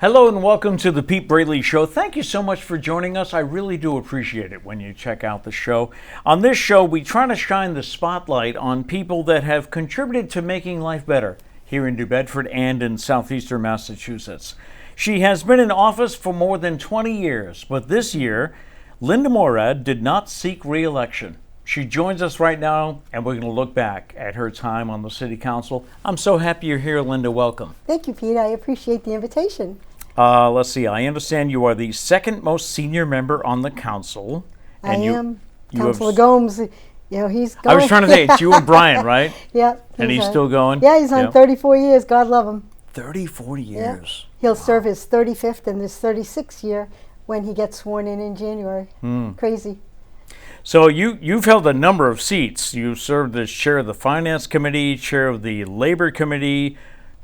Hello and welcome to the Pete Braley Show. Thank you so much for joining us. I really do appreciate it when you check out the show. On this show, we try to shine the spotlight on people that have contributed to making life better here in New Bedford and in southeastern Massachusetts. She has been in office for more than 20 years, but this year, Linda Morad did not seek re-election. She joins us right now, and we're going to look back at her time on the City Council. I'm so happy you're here, Linda. Welcome. Thank you, Pete. I appreciate the invitation. Let's see. I understand you are the second most senior member on the council. And I am. Councilor Gomes, he's going. I was trying to say, it's you and Brian, right? Yeah. And he's still going? Yeah, he's on 34 years. God love him. 34 years. Yeah. He'll serve his 35th and his 36th year when he gets sworn in January. Crazy. So you've held a number of seats. You served as chair of the Finance Committee, chair of the Labor Committee,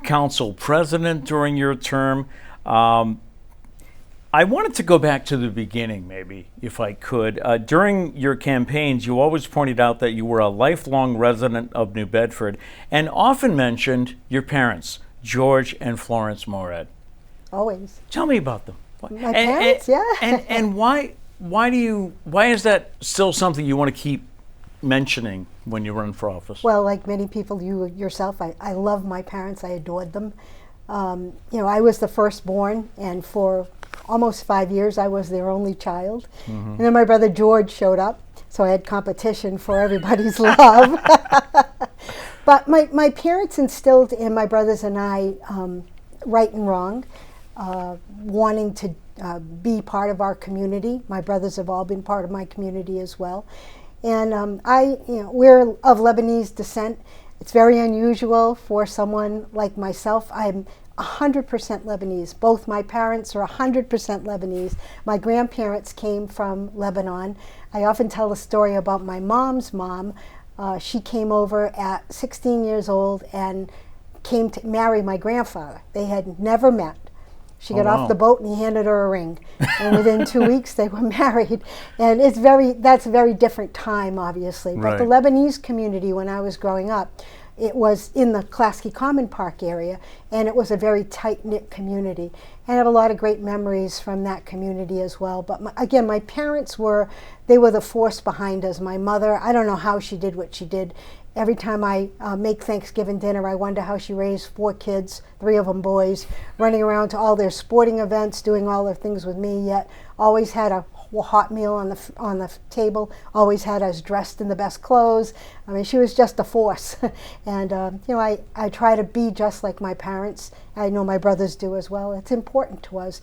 council president during your term. I wanted to go back to the beginning, maybe, if I could. During your campaigns, you always pointed out that you were a lifelong resident of New Bedford and often mentioned your parents, George and Florence Morad. Always. Tell me about them. My parents, yeah. And why is that still something you want to keep mentioning when you run for office? Well, like many people, you yourself, I love my parents. I adored them. I was the firstborn, and for almost 5 years I was their only child. And then my brother George showed up, so I had competition for everybody's love. But my parents instilled in my brothers and I right and wrong, wanting to be part of our community. My brothers have all been part of my community as well. And we're of Lebanese descent. It's very unusual for someone like myself. I'm 100% Lebanese. Both my parents are 100% Lebanese. My grandparents came from Lebanon. I often tell the story about my mom's mom. She came over at 16 years old and came to marry my grandfather. They had never met. She got off the boat and he handed her a ring. And within 2 weeks they were married. And that's a very different time, obviously. Right. But the Lebanese community, when I was growing up, it was in the Klasky Common Park area, and it was a very tight-knit community. And I have a lot of great memories from that community as well. But again, my parents were the force behind us. My mother, I don't know how she did what she did. Every time I make Thanksgiving dinner, I wonder how she raised 4 kids, 3 of them boys, running around to all their sporting events, doing all their things with me, yet always had a hot meal on the table, always had us dressed in the best clothes. I mean, she was just a force. And, I try to be just like my parents. I know my brothers do as well. It's important to us.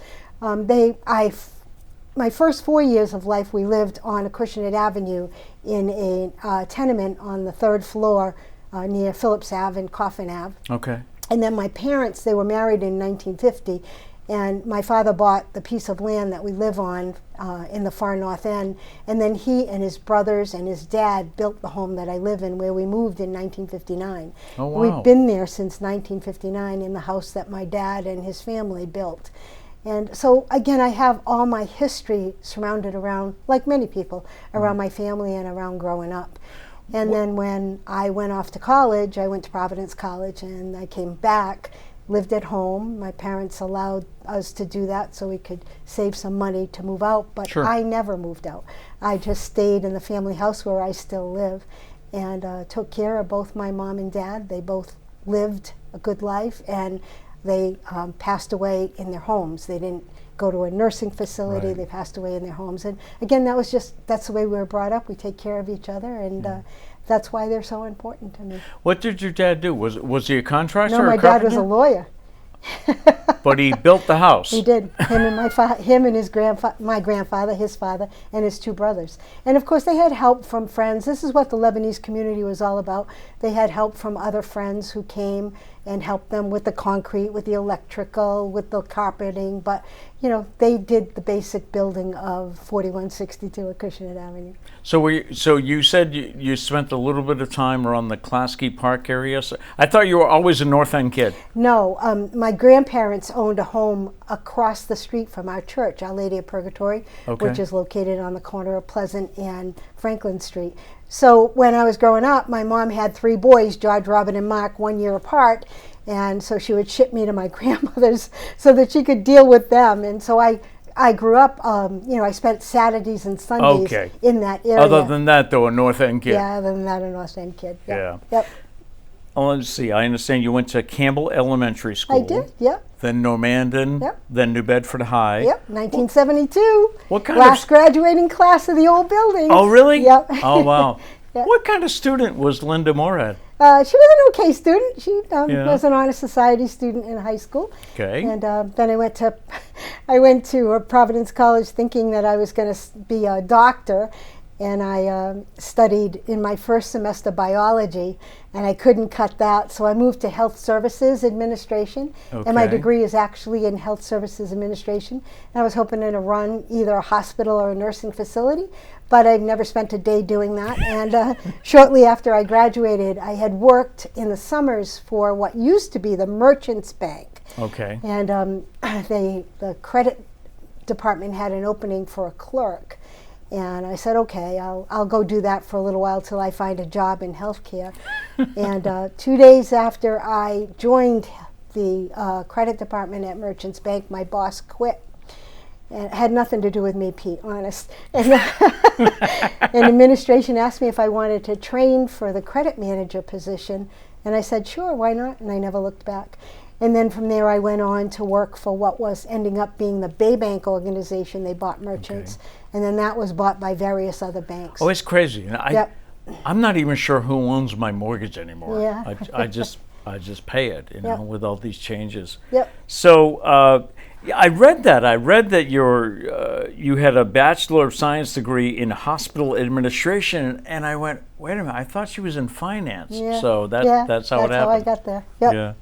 My first 4 years of life, we lived on Acushnet Avenue in a tenement on the 3rd floor near Phillips Ave and Coffin Ave. Okay. And then my parents, they were married in 1950, and my father bought the piece of land that we live on in the far north end, and then he and his brothers and his dad built the home that I live in, where we moved in 1959. Oh, wow. We've been there since 1959 in the house that my dad and his family built. And so, again, I have all my history surrounded around, like many people, around my family and around growing up. And then when I went off to college, I went to Providence College, and I came back, lived at home. My parents allowed us to do that so we could save some money to move out, but Sure. I never moved out. I just stayed in the family house where I still live, and took care of both my mom and dad. They both lived a good life, and they passed away in their homes. They didn't go to a nursing facility. Right. They passed away in their homes. And again, that's the way we were brought up. We take care of each other, and that's why they're so important to me. What did your dad do? Was he a contractor? No, or my a dad was a carpenter? lawyer. But he built the house. He did. Him and his my grandfather, his father, and his 2 brothers. And of course, they had help from friends. This is what the Lebanese community was all about. They had help from other friends who came and helped them with the concrete, with the electrical, with the carpeting. But they did the basic building of 4162 Acushnet Avenue. So you said you spent a little bit of time around the Klasky Park area. So I thought you were always a North End kid. No, my grandparents owned a home across the street from our church, Our Lady of Purgatory, Okay. which is located on the corner of Pleasant and Franklin Street. So when I was growing up, my mom had 3 boys, George, Robin, and Mark, 1 year apart, And so she would ship me to my grandmother's so that she could deal with them. And so I grew up, I spent Saturdays and Sundays in that area. Other than that, though, a North End kid. Yeah, other than that, a North End kid. Yeah. Yep. Oh, let's see. I understand you went to Campbell Elementary School. I did, yep. Then Normandin, then New Bedford High. Yep, 1972. What kind Last graduating class of the old building. Oh, really? Yep. Oh, wow. What kind of student was Linda Morad? She was an okay student. She was an honor society student in high school. Okay. And then I went to Providence College thinking that I was going to be a doctor, and I studied in my first semester biology, and I couldn't cut that, so I moved to Health Services Administration, and my degree is actually in Health Services Administration. And I was hoping to run either a hospital or a nursing facility, but I've never spent a day doing that. And shortly after I graduated, I had worked in the summers for what used to be the Merchants Bank. Okay. And the credit department had an opening for a clerk. And I said, okay, I'll go do that for a little while till I find a job in healthcare. And 2 days after I joined the credit department at Merchants Bank, my boss quit. And it had nothing to do with me, Pete, honest. And administration asked me if I wanted to train for the credit manager position. And I said, sure, why not? And I never looked back. And then from there, I went on to work for what was ending up being the Bay Bank organization. They bought Merchants. Okay. And then that was bought by various other banks. Oh, it's crazy. I'm not even sure who owns my mortgage anymore. Yeah. I just pay it, with all these changes. Yep. So I read that. I read that you had a Bachelor of Science degree in hospital administration, and I went, wait a minute, I thought she was in finance. Yeah. So that's how it happened. That's how I got there. Yep. Yeah.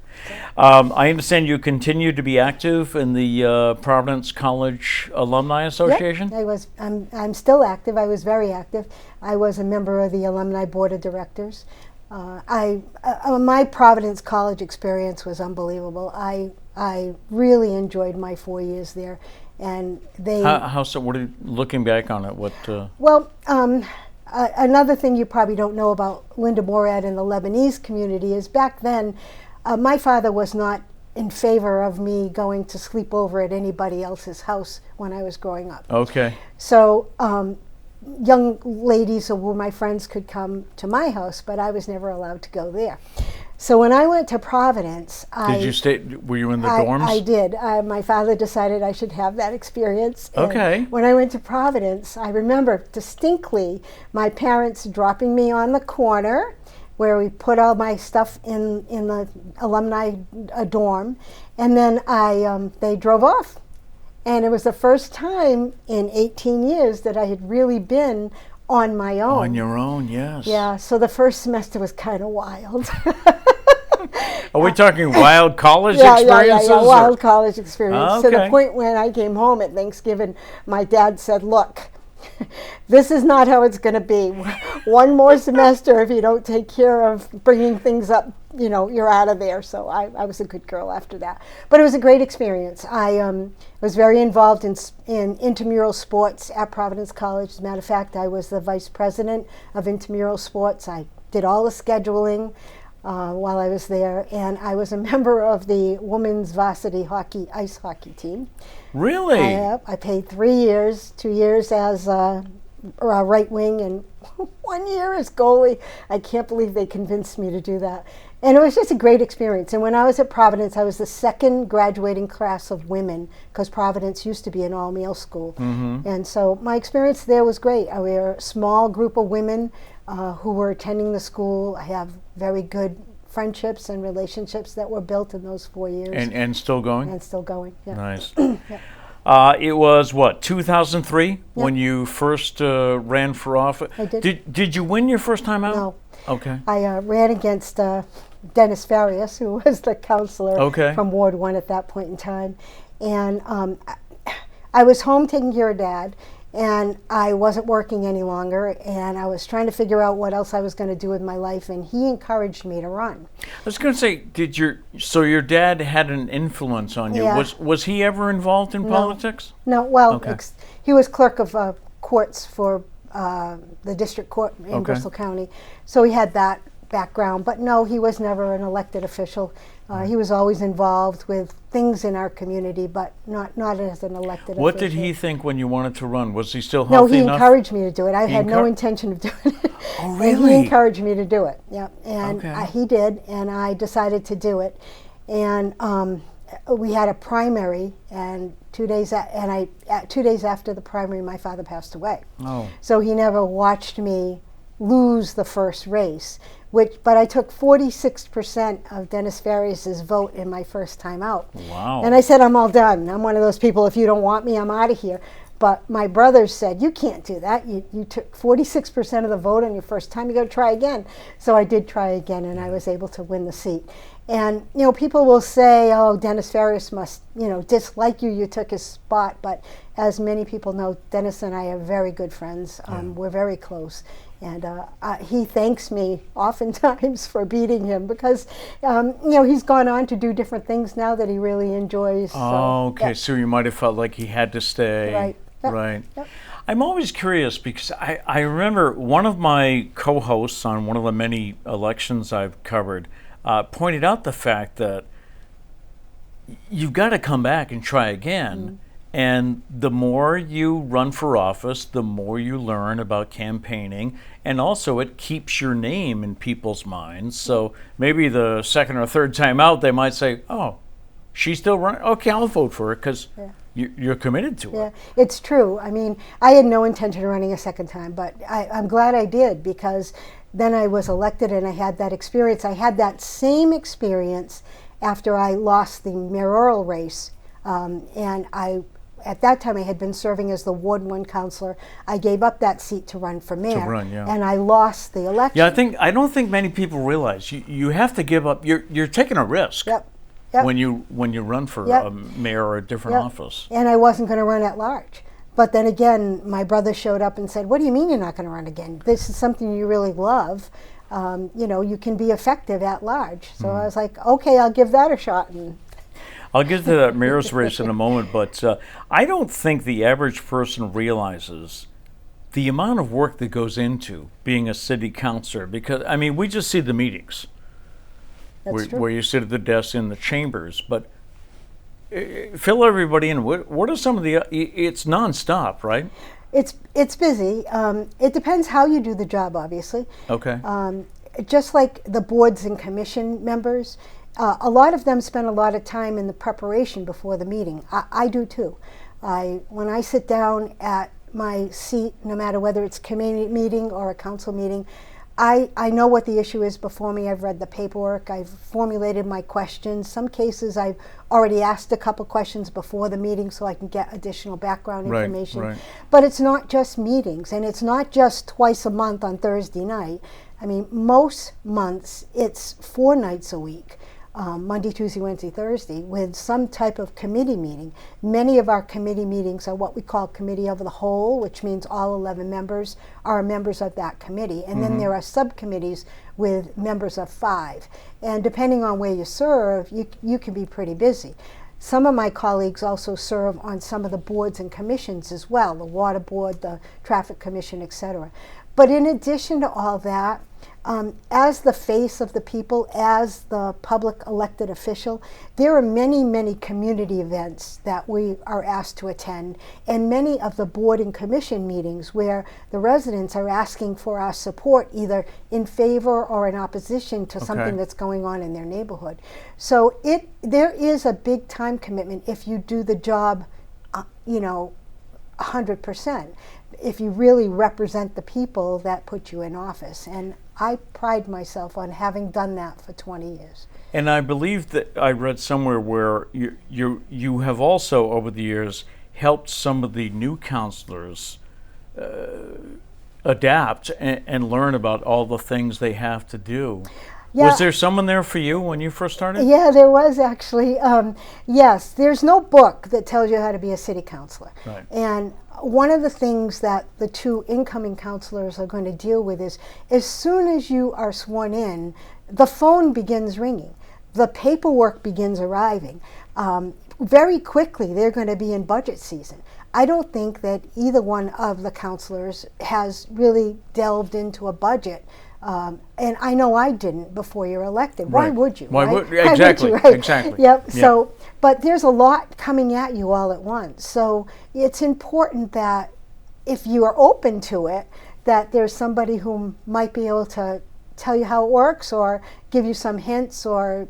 I understand you continue to be active in the Providence College Alumni Association? Yep, I'm still active. I was very active. I was a member of the Alumni Board of Directors. My Providence College experience was unbelievable. I really enjoyed my 4 years there, and they. How so? What are you, looking back on it? What? Well, another thing you probably don't know about Linda Morad and the Lebanese community is back then, my father was not in favor of me going to sleep over at anybody else's house when I was growing up. Okay. So young ladies who were my friends could come to my house, but I was never allowed to go there. So when I went to Providence, did you stay? Were you in the dorms? I did. My father decided I should have that experience. Okay. And when I went to Providence, I remember distinctly my parents dropping me on the corner where we put all my stuff in the alumni dorm, and then they drove off. And it was the first time in 18 years that I had really been on my own. On your own, yes. Yeah, so the first semester was kind of wild. Are we talking wild college experiences? Yeah, wild college experience. Okay. To the point when I came home at Thanksgiving, my dad said, look, this is not how it's going to be. One more semester, if you don't take care of bringing things up, you're out of there. So I was a good girl after that. But it was a great experience. I was very involved in intramural sports at Providence College. As a matter of fact, I was the vice president of intramural sports. I did all the scheduling while I was there, and I was a member of the women's varsity ice hockey team. Really? I played 3 years, 2 years as right wing and 1 year as goalie. I can't believe they convinced me to do that. And it was just a great experience. And when I was at Providence, I was the second graduating class of women, because Providence used to be an all-male school. Mm-hmm. And so my experience there was great. We were a small group of women who were attending the school. I have very good friendships and relationships that were built in those 4 years. And still going? And still going, yeah. Nice. Yeah. It was, 2003 when you first ran for office? I did. Did you win your first time out? No. Okay. I ran against Dennis Farias, who was the counselor from Ward 1 at that point in time. And I was home taking care of Dad, and I wasn't working any longer, and I was trying to figure out what else I was going to do with my life, and he encouraged me to run. I was going to say, your dad had an influence on you. Yeah. Was he ever involved in politics? No, well, he was clerk of courts for the district court in Bristol County, so he had that background, but no, he was never an elected official. He was always involved with things in our community, but not as an elected official. What did he think when you wanted to run? Was he still No, healthy he enough? encouraged me to do it. I had no intention of doing it. Oh, And really? he encouraged me to do it. Yeah, and Okay. he did, and I decided to do it. And we had a primary, and 2 days after the primary, my father passed away. Oh. So he never watched me lose the first race. But I took 46% of Dennis Farias's vote in my first time out. Wow. And I said, I'm all done. I'm one of those people, if you don't want me, I'm out of here. But my brothers said, you can't do that. You took 46% of the vote on your first time. You got to try again. So I did try again, and I was able to win the seat. And, people will say, oh, Dennis Farias must, dislike you. You took his spot. But as many people know, Dennis and I are very good friends. We're very close. And he thanks me oftentimes for beating him because, he's gone on to do different things now that he really enjoys. Oh, okay. Yeah. So you might have felt like he had to stay. Right. Yep. Right. Yep. I'm always curious because I remember one of my co-hosts on one of the many elections I've covered pointed out the fact that you've got to come back and try again. And the more you run for office, the more you learn about campaigning. And also it keeps your name in people's minds. So maybe the second or third time out, they might say, oh, she's still running. Okay, I'll vote for her because you're committed to Yeah, it. it's true. I mean, I had no intention of running a second time, but I'm glad I did because then I was elected and I had that experience. I had that same experience after I lost the mayoral race. At that time, I had been serving as the Ward 1 councilor. I gave up that seat to run for mayor, and I lost the election. Yeah, I don't think many people realize you have to give up. You're taking a risk. Yep. When you run for a mayor or a different office. And I wasn't going to run at large. But then again, my brother showed up and said, what do you mean you're not going to run again? This is something you really love. You can be effective at large. So I was like, okay, I'll give that a shot. And I'll get to that mayor's race in a moment, but I don't think the average person realizes the amount of work that goes into being a city councilor because, we just see the meetings. That's true. Where you sit at the desk in the chambers, but fill everybody in. What are some of the? It's nonstop, right? It's busy. It depends how you do the job, obviously. Okay. Just like the boards and commission members, a lot of them spend a lot of time in the preparation before the meeting. I do too. When I sit down at my seat, no matter whether it's a committee meeting or a council meeting, I know what the issue is before me. I've read the paperwork. I've formulated my questions. Some cases I've already asked a couple questions before the meeting so I can get additional background information. Right. But it's not just meetings, and it's not just twice a month on Thursday night. Most months it's 4 nights a week. Monday, Tuesday, Wednesday, Thursday, with some type of committee meeting. Many of our committee meetings are what we call committee of the whole, which means all 11 members are members of that committee. And then there are subcommittees with members of 5. And depending on where you serve, you can be pretty busy. Some of my colleagues also serve on some of the boards and commissions as well, the Water Board, the Traffic Commission, etc. But in addition to all that, as the face of the people, as the public elected official, there are many, many community events that we are asked to attend, and many of the board and commission meetings where the residents are asking for our support, either in favor or in opposition to something that's going on in their neighborhood. So there is a big time commitment if you do the job, 100%. If you really represent the people that put you in office. And I pride myself on having done that for 20 years. And I believe that I read somewhere where you have also over the years helped some of the new councilors adapt and learn about all the things they have to do. Yeah. Was there someone there for you when you first started? Yeah, there was actually. Yes, there's no book that tells you how to be a city councilor. Right. And one of the things that the 2 incoming councilors are going to deal with is, as soon as you are sworn in, the phone begins ringing. The paperwork begins arriving. Very quickly, they're going to be in budget season. I don't think that either one of the councilors has really delved into a budget And I know I didn't before you're elected. Right. Why would you? Why right? would exactly? Why would you, right? Exactly. Yep. Yeah. So, but there's a lot coming at you all at once. So it's important that if you are open to it, that there's somebody who might be able to tell you how it works, or give you some hints, or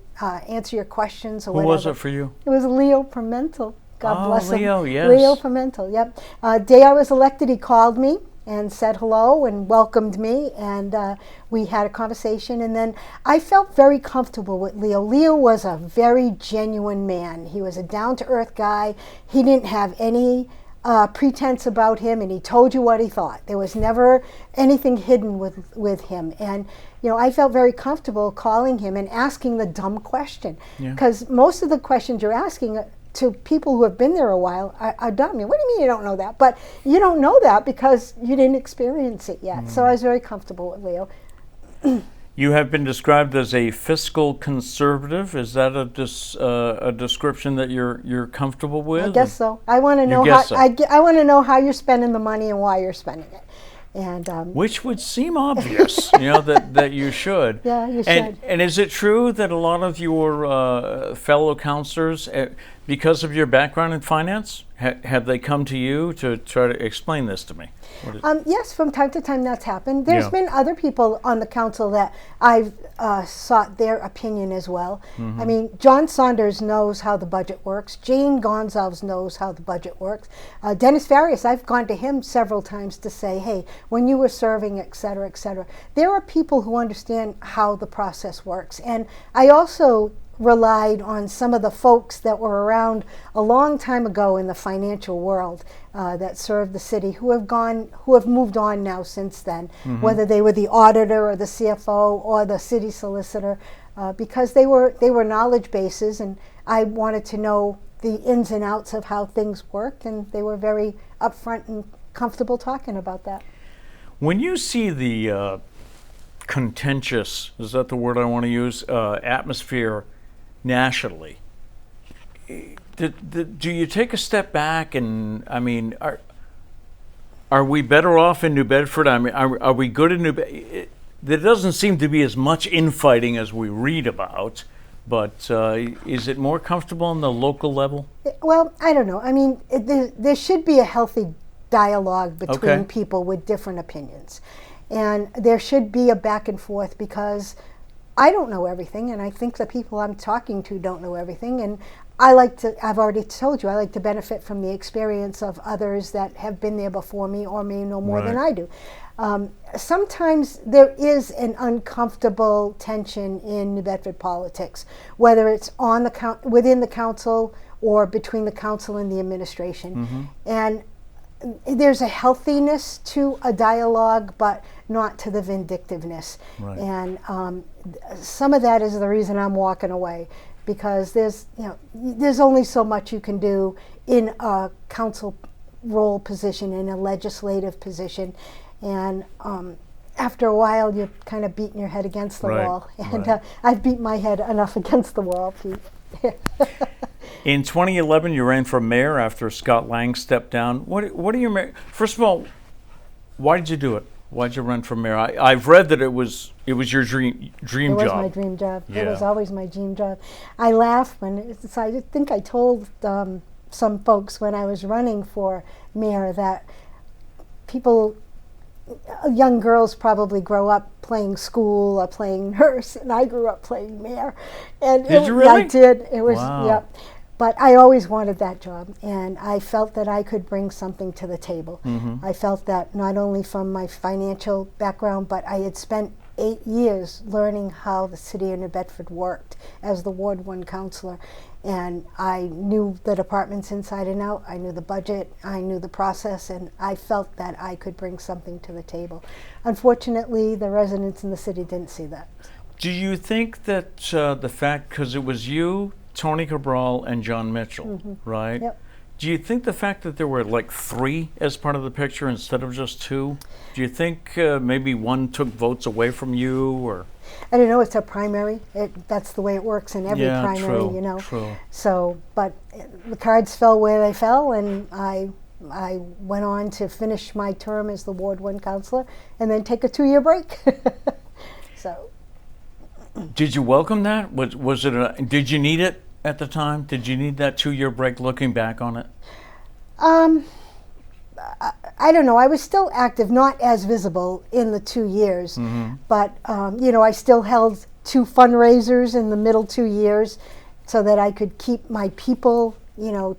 answer your questions, or Who whatever. was it for you? It was Leo Pimentel. God bless him. Leo, yes. Leo Pimentel, yep. Day I was elected, he called me and said hello and welcomed me, and we had a conversation, and then I felt very comfortable with Leo. Leo was a very genuine man. He was a down-to-earth guy. He didn't have any pretense about him, and he told you what he thought. There was never anything hidden with him. And I felt very comfortable calling him and asking the dumb question, because most of the questions you're asking to people who have been there a while are dumb. What do you mean you don't know that? But you don't know that because you didn't experience it yet. So I was very comfortable with Leo. You have been described as a fiscal conservative. Is that a description that you're comfortable with? I guess so. I want to know I want to know how you're spending the money and why you're spending it. And which would seem obvious, that you should. Yeah, you should. And is it true that a lot of your fellow councilors, because of your background in finance, have they come to you to try to explain this to me? Yes, from time to time that's happened. There's been other people on the council that I've sought their opinion as well. Mm-hmm. I mean, John Saunders knows how the budget works. Jane Gonzalez knows how the budget works. Dennis Farias, I've gone to him several times to say, hey, when you were serving, et cetera, et cetera. There are people who understand how the process works. And I also relied on some of the folks that were around a long time ago in the financial world that served the city, who have moved on now since then, whether they were the auditor or the CFO or the city solicitor, because they were knowledge bases, and I wanted to know the ins and outs of how things worked, and they were very upfront and comfortable talking about that. When you see the contentious, is that the word I want to use, atmosphere nationally, do you take a step back and, I mean, are we better off in New Bedford? I mean, are we good in New Bedford? There doesn't seem to be as much infighting as we read about, but is it more comfortable on the local level? Well, I don't know. I mean, there should be a healthy dialogue between people with different opinions. And there should be a back and forth, because I don't know everything, and I think the people I'm talking to don't know everything. And I've already told you, I like to benefit from the experience of others that have been there before me or may know more than I do. Sometimes there is an uncomfortable tension in New Bedford politics, whether it's on within the council or between the council and the administration. And there's a healthiness to a dialogue, but not to the vindictiveness. And some of that is the reason I'm walking away, because there's only so much you can do in a council role position, in a legislative position, and after a while you're kind of beating your head against the wall. And I've beat my head enough against the wall, Pete. In 2011, you ran for mayor after Scott Lang stepped down. What are your first of all, why did you do it? Why did you run for mayor? I've read that it was your dream job. It was my dream job. Yeah. It was always my dream job. I laugh I think I told some folks when I was running for mayor that young girls probably grow up playing school or playing nurse, and I grew up playing mayor. And did you really? I did. It was, wow. But I always wanted that job, and I felt that I could bring something to the table. I felt that not only from my financial background, but I had spent 8 years learning how the city of New Bedford worked as the Ward 1 councilor. And I knew the departments inside and out. I knew the budget. I knew the process, and I felt that I could bring something to the table. Unfortunately, the residents in the city didn't see that. Do you think that the fact, because it was you, Tony Cabral, and John Mitchell, right? Yep. Do you think the fact that there were like 3 as part of the picture instead of just 2, do you think maybe one took votes away from you, or? I don't know, it's a primary. That's the way it works in every primary, true, True. So, but the cards fell where they fell, and I went on to finish my term as the Ward 1 councilor and then take a 2-year break. So, Did you welcome that? Was it? Did you need it at the time? Did you need that 2-year break? Looking back on it, I don't know. I was still active, not as visible in the 2 years, but I still held 2 fundraisers in the middle 2 years, so that I could keep my people,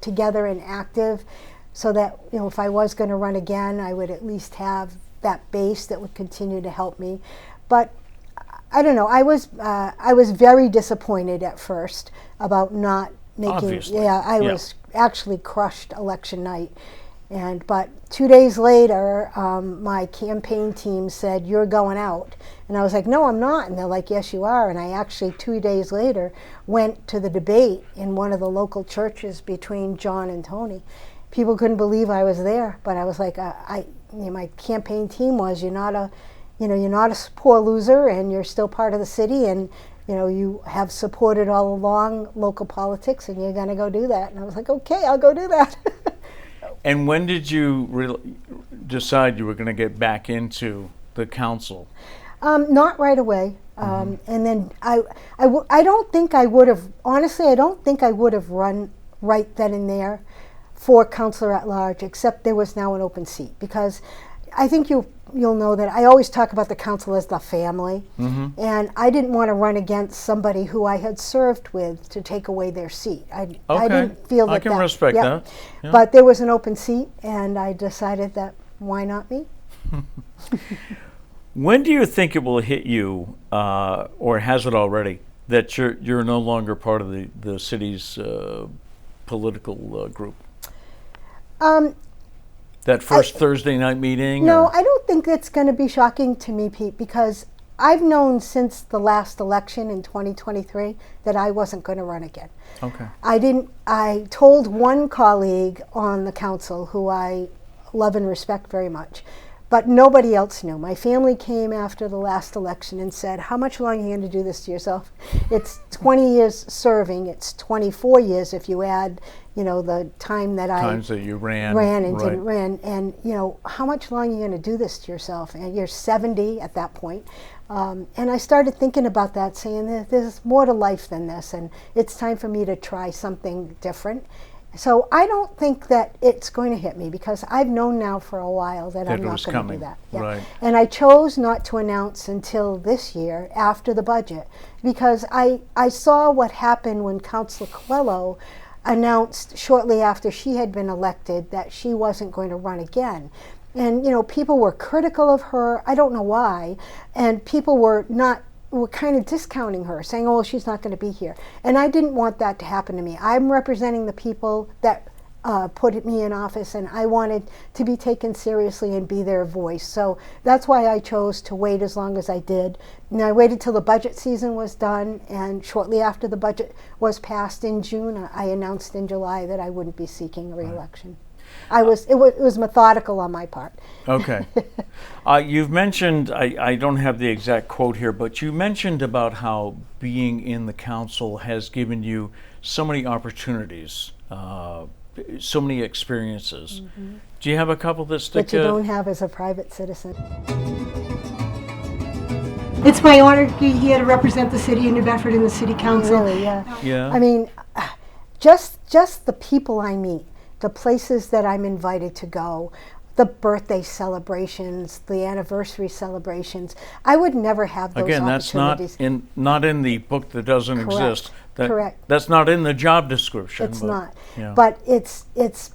together and active, so that if I was going to run again, I would at least have that base that would continue to help me. But I don't know. I was very disappointed at first about not making. Obviously. Yeah, I was actually crushed election night. But 2 days later, my campaign team said, "You're going out." And I was like, "No, I'm not." And they're like, "Yes, you are." And I actually 2 days later went to the debate in one of the local churches between John and Tony. People couldn't believe I was there, but I was like, my campaign team was, "You're not a poor loser, and you're still part of the city, and you have supported all along local politics, and you're going to go do that." And I was like, "Okay, I'll go do that." And when did you decide you were going to get back into the council? Not right away. And then I don't think I would have, honestly, I don't think I would have run right then and there for Councilor at Large, except there was now an open seat. Because I think you'll know that I always talk about the council as the family. And I didn't want to run against somebody who I had served with to take away their seat. I didn't feel that. I can respect that. Yeah. But there was an open seat, and I decided that why not me? When do you think it will hit you, or has it already, that you're no longer part of the city's political group? That first Thursday night meeting? No, I don't think it's going to be shocking to me, Pete, because I've known since the last election in 2023 that I wasn't going to run again. Okay. I told one colleague on the council who I love and respect very much, but nobody else knew. My family came after the last election and said, "How much longer are you going to do this to yourself? It's 20 years serving. It's 24 years if you add, the time that Times that you ran and didn't run. And, how much longer are you going to do this to yourself?" And you're 70 at that point. And I started thinking about that, saying that there's more to life than this, and it's time for me to try something different. So I don't think that it's going to hit me, because I've known now for a while that I'm not going to do that. Yeah. Right. And I chose not to announce until this year, after the budget, because I saw what happened when Councilor Coelho announced shortly after she had been elected that she wasn't going to run again. And people were critical of her. I don't know why. And people were kind of discounting her, saying, "Oh, she's not going to be here." And I didn't want that to happen to me. I'm representing the people that put me in office, and I wanted to be taken seriously and be their voice. So that's why I chose to wait as long as I did. And I waited till the budget season was done, and shortly after the budget was passed in June, I announced in July that I wouldn't be seeking a re-election. It was methodical on my part. Okay. You've mentioned, I don't have the exact quote here, but you mentioned about how being in the council has given you so many opportunities, so many experiences. Do you have a couple that stick? That you don't have as a private citizen. It's my honor to be here to represent the city of New Bedford in the city council. Really, yeah. Yeah. I mean, just the people I meet, the places that I'm invited to go, the birthday celebrations, the anniversary celebrations. I would never have those opportunities. Again, that's not in the book that doesn't exist. Correct. That's not in the job description. It's not. Yeah. But it's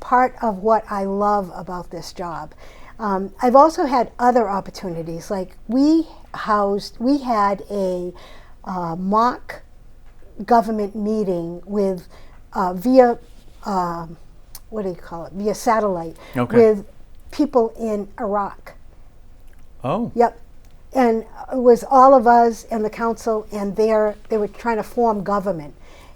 part of what I love about this job. I've also had other opportunities. Like we had a mock government meeting with via via satellite, with people in Iraq. Oh. Yep. And it was all of us and the council, and they were trying to form government.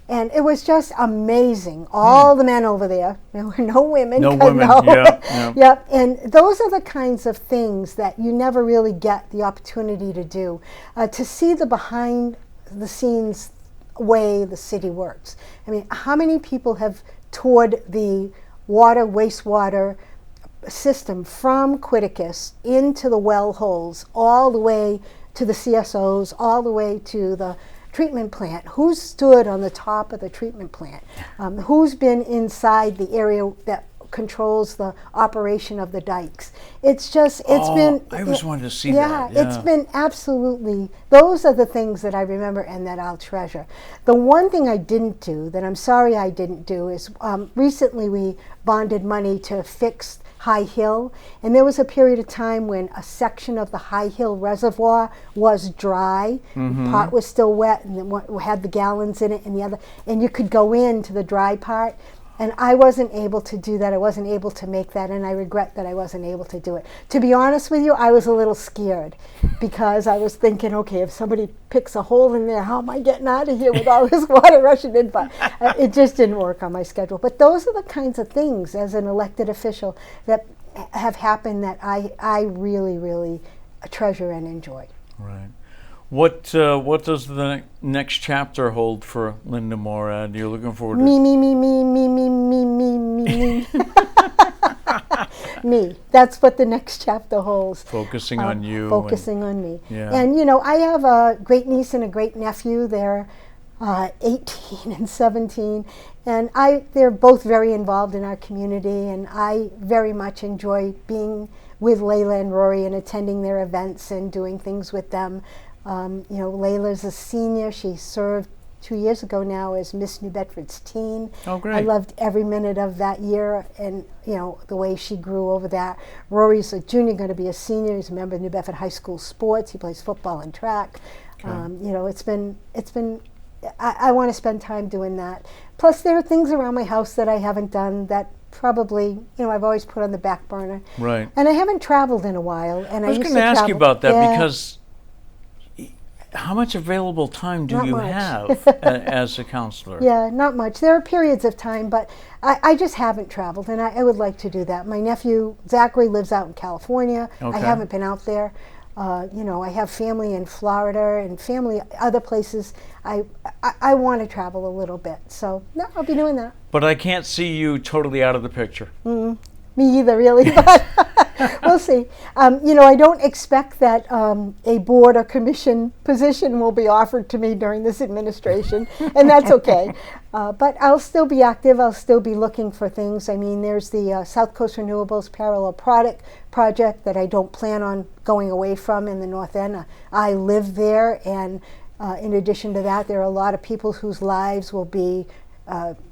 And it was just amazing. All the men over there. There were no women. No women. No. Yeah. Yep. And those are the kinds of things that you never really get the opportunity to do. To see the behind the scenes way the city works. I mean, how many people have toured the wastewater system from Quiticus into the well holes all the way to the CSOs, all the way to the treatment plant. Who's stood on the top of the treatment plant? Who's been inside the area that controls the operation of the dikes? It's just, been... I always wanted to see yeah, that. Yeah, it's been absolutely, those are the things that I remember and that I'll treasure. The one thing I didn't do, that I'm sorry I didn't do, is recently we bonded money to fix High Hill, and there was a period of time when a section of the High Hill reservoir was dry, part was still wet, and then had the gallons in it, and the other, and you could go into the dry part. And I wasn't able to do that. I wasn't able to make that, and I regret that I wasn't able to do it. To be honest with you, I was a little scared because I was thinking, okay, if somebody picks a hole in there, how am I getting out of here with all this water rushing in? But it just didn't work on my schedule. But those are the kinds of things, as an elected official, that have happened that I really, really treasure and enjoy. right. What does the next chapter hold for Linda Morad? You're looking forward to Me. Me. That's what the next chapter holds. focusing on you. Focusing on me. Yeah. And, you know, I have a great niece and a great nephew. They're 18 and 17. And they're both very involved in our community. And I very much enjoy being with Layla and Rory and attending their events and doing things with them. You know, Layla's a senior. She served 2 years ago now as Miss New Bedford's teen. Oh, great. I loved every minute of that year, and, you know, the way she grew over that. Rory's a junior, going to be a senior. He's a member of New Bedford High School sports. He plays football and track. Okay. You know, it's been, I want to spend time doing that. Plus, there are things around my house that I haven't done that probably, you know, I've always put on the back burner. Right. And I haven't traveled in a while. And I was used going to ask you travel. about that Yeah. because how much available time do Not you much. have as a counselor? Yeah, not much. There are periods of time, but I just haven't traveled, and I would like to do that. My nephew, Zachary, lives out in California. Okay. I haven't been out there. You know, I have family in Florida and family other places. I want to travel a little bit, so no, I'll be doing that. But I can't see you totally out of the picture. Me either, really, but we'll see. You know, I don't expect that a board or commission position will be offered to me during this administration, and that's okay. But I'll still be active. I'll still be looking for things. I mean, there's the South Coast Renewables Parallel Project that I don't plan on going away from in the North End. I live there, and in addition to that, there are a lot of people whose lives will be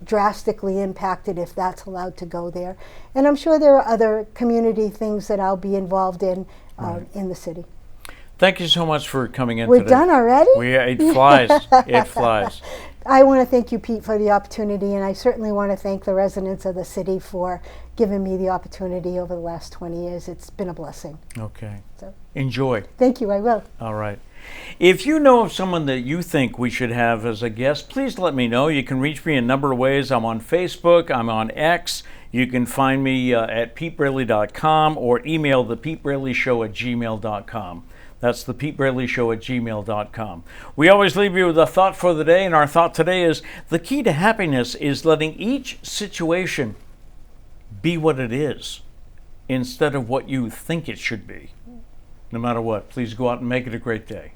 drastically impacted if that's allowed to go there. And I'm sure there are other community things that I'll be involved in in the city. Thank you so much for coming in We're today. done already? It flies. It flies. I want to thank you, Pete, for the opportunity, and I certainly want to thank the residents of the city for giving me the opportunity over the last 20 years. It's been a blessing. Okay. So, Enjoy. thank you, I will. All right. If you know of someone that you think we should have as a guest, please let me know. You can reach me a number of ways. I'm on Facebook. I'm on X. You can find me at petebraley.com or email thepetebraleyshow@gmail.com. That's thepetebraleyshow@gmail.com. We always leave you with a thought for the day, and our thought today is the key to happiness is letting each situation be what it is instead of what you think it should be. No matter what, please go out and make it a great day.